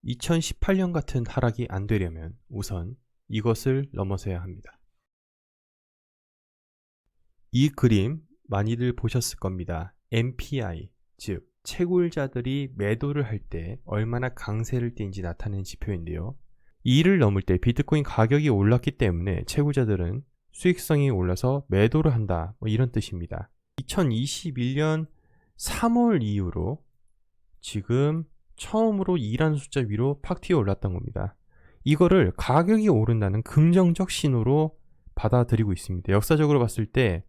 2018년 같은 하락이 안 되려면 우선 이것을 넘어서야 합니다. 이 그림 많이들 보셨을 겁니다. MPI, 즉 채굴자들이 매도를 할 때 얼마나 강세를 띈지 나타내는 지표인데요. 이를 넘을 때 비트코인 가격이 올랐기 때문에 채굴자들은 수익성이 올라서 매도를 한다, 이런 뜻입니다. 2021년 3월 이후로 지금 처음으로 2라는 숫자 위로 팍 튀어 올랐던 겁니다. 이거를 가격이 오른다는 긍정적 신호로 받아들이고 있습니다. 역사적으로 봤을 때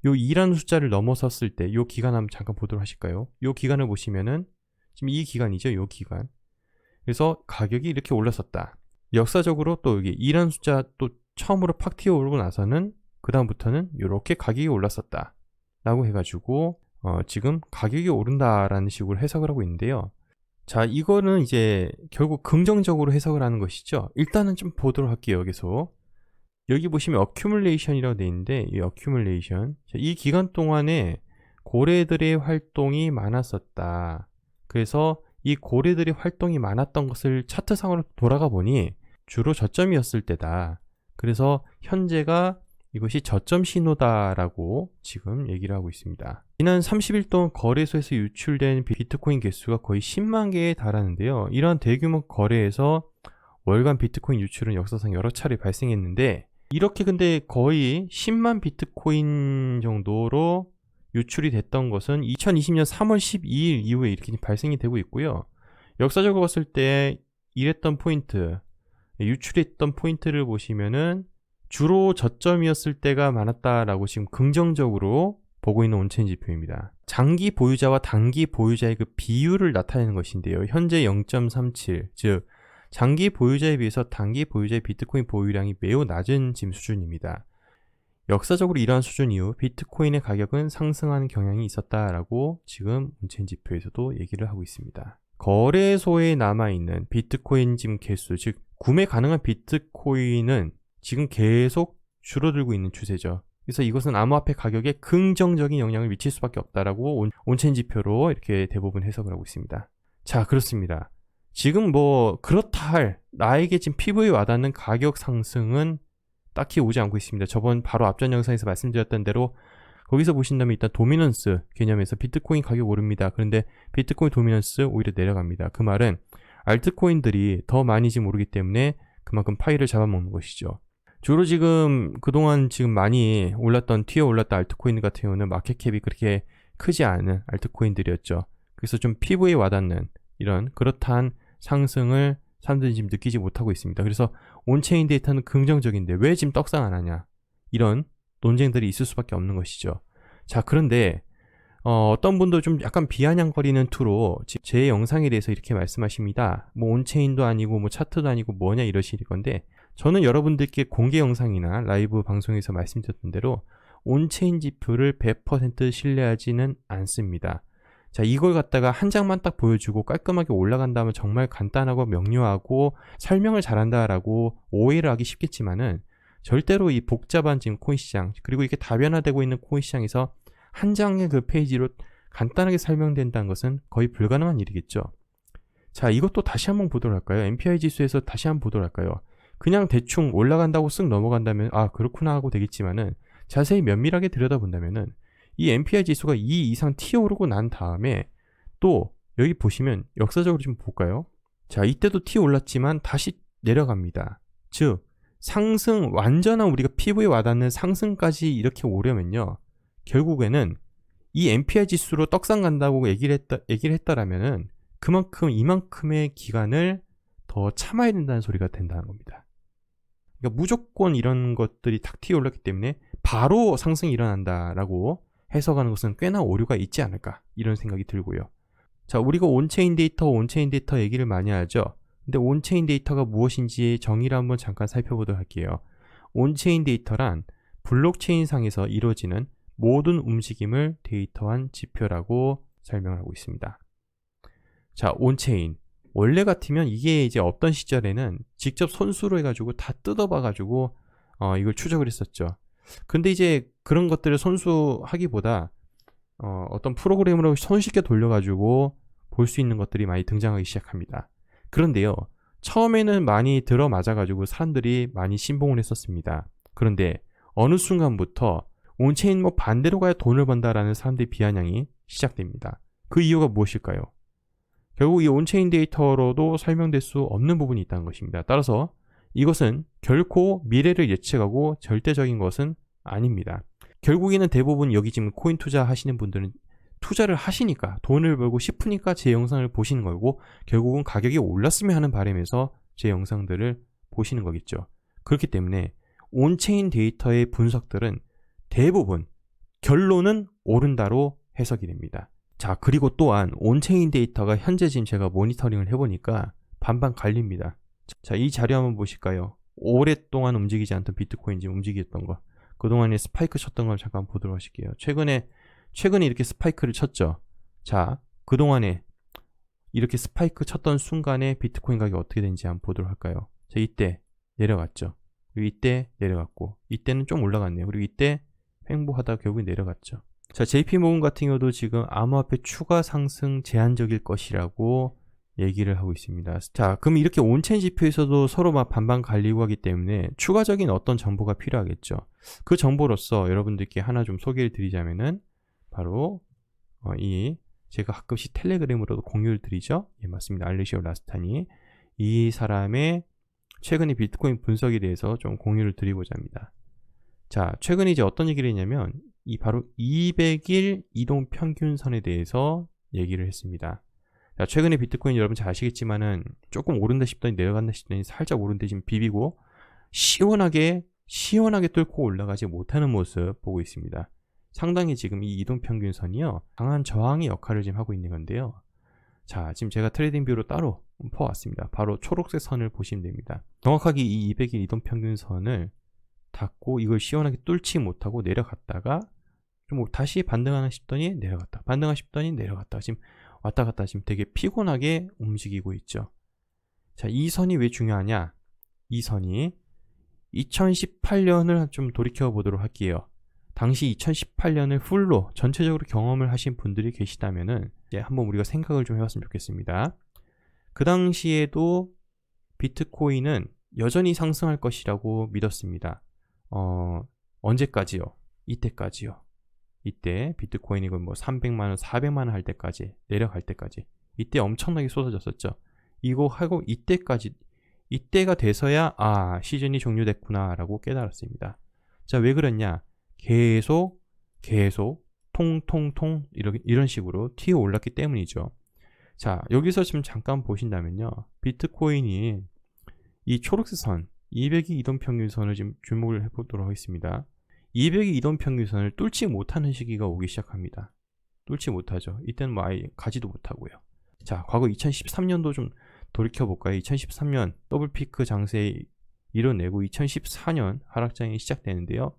요 2라는 숫자를 넘어섰을 때 요 기간 한번 잠깐 보도록 하실까요? 요 기간을 보시면은 지금 이 기간이죠. 요 기간. 그래서 가격이 이렇게 올랐었다. 역사적으로 또 여기 2라는 숫자 또 처음으로 팍 튀어 오르고 나서는 그 다음부터는 이렇게 가격이 올랐었다 라고 해가지고 지금 가격이 오른다라는 식으로 해석을 하고 있는데요. 자, 이거는 이제 결국 긍정적으로 해석을 하는 것이죠. 일단은 좀 보도록 할게요. 여기 보시면 accumulation이라고 되어 있는데, 이 accumulation, 이 기간 동안에 고래들의 활동이 많았었다. 그래서 이 고래들의 활동이 많았던 것을 차트상으로 돌아가 보니 주로 저점이었을 때다. 그래서 현재가 이것이 저점 신호다라고 지금 얘기를 하고 있습니다. 지난 30일 동안 거래소에서 유출된 비트코인 개수가 거의 10만 개에 달하는데요. 이러한 대규모 거래에서 월간 비트코인 유출은 역사상 여러 차례 발생했는데, 이렇게 근데 거의 10만 비트코인 정도로 유출이 됐던 것은 2020년 3월 12일 이후에 이렇게 발생이 되고 있고요. 역사적으로 봤을 때 이랬던 포인트, 유출했던 포인트를 보시면은 주로 저점이었을 때가 많았다라고 지금 긍정적으로 보고 있는 온체인 지표입니다. 장기 보유자와 단기 보유자의 그 비율을 나타내는 것인데요. 현재 0.37, 즉 장기 보유자에 비해서 단기 보유자의 비트코인 보유량이 매우 낮은 지금 수준입니다. 역사적으로 이러한 수준 이후 비트코인의 가격은 상승하는 경향이 있었다라고 지금 온체인 지표에서도 얘기를 하고 있습니다. 거래소에 남아있는 비트코인 지금 개수, 즉 구매 가능한 비트코인은 지금 계속 줄어들고 있는 추세죠. 그래서 이것은 암호화폐 가격에 긍정적인 영향을 미칠 수밖에 없다라고 온체인 지표로 이렇게 대부분 해석을 하고 있습니다. 자, 그렇습니다. 지금 그렇다 할 나에게 지금 피부에 와닿는 가격 상승은 딱히 오지 않고 있습니다. 저번 바로 앞전 영상에서 말씀드렸던 대로 거기서 보신다면 일단 도미넌스 개념에서 비트코인 가격 오릅니다. 그런데 비트코인 도미넌스 오히려 내려갑니다. 그 말은 알트코인들이 더 많이 지금 오르기 때문에 그만큼 파이를 잡아먹는 것이죠. 주로 지금 그동안 지금 많이 튀어 올랐던 알트코인 같은 경우는 마켓캡이 그렇게 크지 않은 알트코인들이었죠. 그래서 좀 피부에 와닿는 이런 그렇다한 상승을 사람들이 지금 느끼지 못하고 있습니다. 그래서 온체인 데이터는 긍정적인데 왜 지금 떡상 안 하냐, 이런 논쟁들이 있을 수밖에 없는 것이죠. 자, 그런데 어떤 분도 좀 약간 비아냥거리는 투로 제 영상에 대해서 이렇게 말씀하십니다. 온체인도 아니고 차트도 아니고 뭐냐 이러실 건데, 저는 여러분들께 공개 영상이나 라이브 방송에서 말씀드렸던 대로 온체인 지표를 100% 신뢰하지는 않습니다. 자, 이걸 갖다가 한 장만 딱 보여주고 깔끔하게 올라간다면 정말 간단하고 명료하고 설명을 잘한다라고 오해를 하기 쉽겠지만은, 절대로 이 복잡한 지금 코인 시장, 그리고 이렇게 다변화되고 있는 코인 시장에서 한 장의 그 페이지로 간단하게 설명된다는 것은 거의 불가능한 일이겠죠. 자, 이것도 다시 한번 보도록 할까요? MPI 지수에서 다시 한번 보도록 할까요? 그냥 대충 올라간다고 쓱 넘어간다면 그렇구나 하고 되겠지만은, 자세히 면밀하게 들여다본다면은 이 MPI 지수가 2 이상 튀어오르고 난 다음에 또 여기 보시면 역사적으로 좀 볼까요? 자, 이때도 튀어 올랐지만 다시 내려갑니다. 즉 상승, 완전한 우리가 피부에 와닿는 상승까지 이렇게 오려면요, 결국에는 이 MPI 지수로 떡상 간다고 얘기를 했다라면은 그만큼 이만큼의 기간을 더 참아야 된다는 소리가 된다는 겁니다. 그러니까 무조건 이런 것들이 탁 튀어 올랐기 때문에 바로 상승이 일어난다라고 해석하는 것은 꽤나 오류가 있지 않을까, 이런 생각이 들고요. 자, 우리가 온체인 데이터 얘기를 많이 하죠. 근데 온체인 데이터가 무엇인지 정의를 한번 잠깐 살펴보도록 할게요. 온체인 데이터란 블록체인 상에서 이루어지는 모든 움직임을 데이터한 지표라고 설명을 하고 있습니다. 자, 온체인. 원래 같으면 이게 이제 없던 시절에는 직접 손수로 해가지고 다 뜯어봐가지고 이걸 추적을 했었죠. 근데 이제 그런 것들을 손수하기보다 어떤 프로그램으로 손쉽게 돌려가지고 볼 수 있는 것들이 많이 등장하기 시작합니다. 그런데요, 처음에는 많이 들어맞아가지고 사람들이 많이 신봉을 했었습니다. 그런데 어느 순간부터 온체인 뭐 반대로 가야 돈을 번다라는 사람들의 비아냥이 시작됩니다. 그 이유가 무엇일까요? 결국 이 온체인 데이터로도 설명될 수 없는 부분이 있다는 것입니다. 따라서 이것은 결코 미래를 예측하고 절대적인 것은 아닙니다. 결국에는 대부분 여기 지금 코인 투자하시는 분들은 투자를 하시니까, 돈을 벌고 싶으니까 제 영상을 보시는 거고, 결국은 가격이 올랐으면 하는 바람에서 제 영상들을 보시는 거겠죠. 그렇기 때문에 온체인 데이터의 분석들은 대부분 결론은 오른다로 해석이 됩니다. 자, 그리고 또한 온체인 데이터가 현재 지금 제가 모니터링을 해보니까 반반 갈립니다. 자, 이 자료 한번 보실까요? 오랫동안 움직이지 않던 비트코인 지금 움직였던 거, 그동안에 스파이크 쳤던 걸 잠깐 보도록 하실게요. 최근에 이렇게 스파이크를 쳤죠. 자, 그동안에 이렇게 스파이크 쳤던 순간에 비트코인 가격이 어떻게 되는지 한번 보도록 할까요? 자, 이때 내려갔죠. 그리고 이때 내려갔고, 이때는 좀 올라갔네요. 그리고 이때 횡보하다가 결국에 내려갔죠. 자, JP모건 같은 경우도 지금 암호화폐 추가 상승 제한적일 것이라고 얘기를 하고 있습니다. 자, 그럼 이렇게 온체인 지표에서도 서로 막 반반 갈리고 하기 때문에 추가적인 어떤 정보가 필요하겠죠. 그 정보로서 여러분들께 하나 좀 소개를 드리자면은 바로 제가 가끔씩 텔레그램으로도 공유를 드리죠. 예, 맞습니다. 알레시오 라스타니, 이 사람의 최근의 비트코인 분석에 대해서 좀 공유를 드리고자 합니다. 자, 최근에 이제 어떤 얘기를 했냐면 바로 200일 이동 평균선에 대해서 얘기를 했습니다. 자, 최근에 비트코인 여러분 잘 아시겠지만은 조금 오른다 싶더니 내려간다 싶더니 살짝 오른데 지금 비비고 시원하게 뚫고 올라가지 못하는 모습 보고 있습니다. 상당히 지금 이 이동평균선이요, 강한 저항의 역할을 지금 하고 있는 건데요. 자, 지금 제가 트레이딩 뷰로 따로 퍼왔습니다. 바로 초록색 선을 보시면 됩니다. 정확하게 이 200일 이동평균선을 닫고 이걸 시원하게 뚫지 못하고 내려갔다가 좀 다시 반등하나 싶더니 내려갔다, 반등하나 싶더니 내려갔다, 지금 왔다 갔다 지금 되게 피곤하게 움직이고 있죠. 자, 이 선이 왜 중요하냐? 이 선이 2018년을 좀 돌이켜 보도록 할게요. 당시 2018년을 풀로 전체적으로 경험을 하신 분들이 계시다면은 이제 한번 우리가 생각을 좀 해봤으면 좋겠습니다. 그 당시에도 비트코인은 여전히 상승할 것이라고 믿었습니다. 언제까지요? 이때까지요. 이때 비트코인이 뭐 300만원, 400만원 할 때까지, 내려갈 때까지, 이때 엄청나게 쏟아졌었죠. 이거 하고 이때가 돼서야 시즌이 종료됐구나 라고 깨달았습니다. 자, 왜 그랬냐? 계속 통통통 이런 식으로 튀어 올랐기 때문이죠. 자, 여기서 지금 잠깐 보신다면요, 비트코인이 이 초록색 선 200일 이동평균선을 지금 주목을 해보도록 하겠습니다. 200일 이동평균선을 뚫지 못하는 시기가 오기 시작합니다. 뚫지 못하죠. 이때는 뭐 아예 가지도 못하고요. 자, 과거 2013년도 좀 돌이켜볼까요? 2013년 더블피크 장세 이뤄내고 2014년 하락장이 시작되는데요.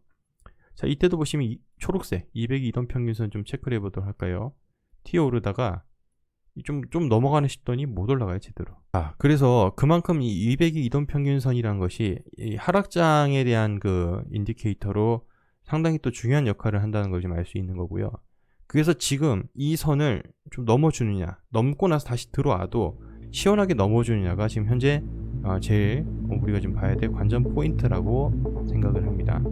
자, 이때도 보시면 이 초록색 200일 이동평균선 좀 체크를 해보도록 할까요? 튀어 오르다가 좀 넘어가는 싶더니 못 올라가요, 제대로. 그래서 그만큼 이 200일 이동평균선이라는 것이 이 하락장에 대한 그 인디케이터로 상당히 또 중요한 역할을 한다는 걸 좀 알 수 있는 거고요. 그래서 지금 이 선을 좀 넘어주느냐, 넘고 나서 다시 들어와도 시원하게 넘어주느냐가 지금 현재 제일 우리가 좀 봐야 될 관전 포인트라고 생각을 합니다.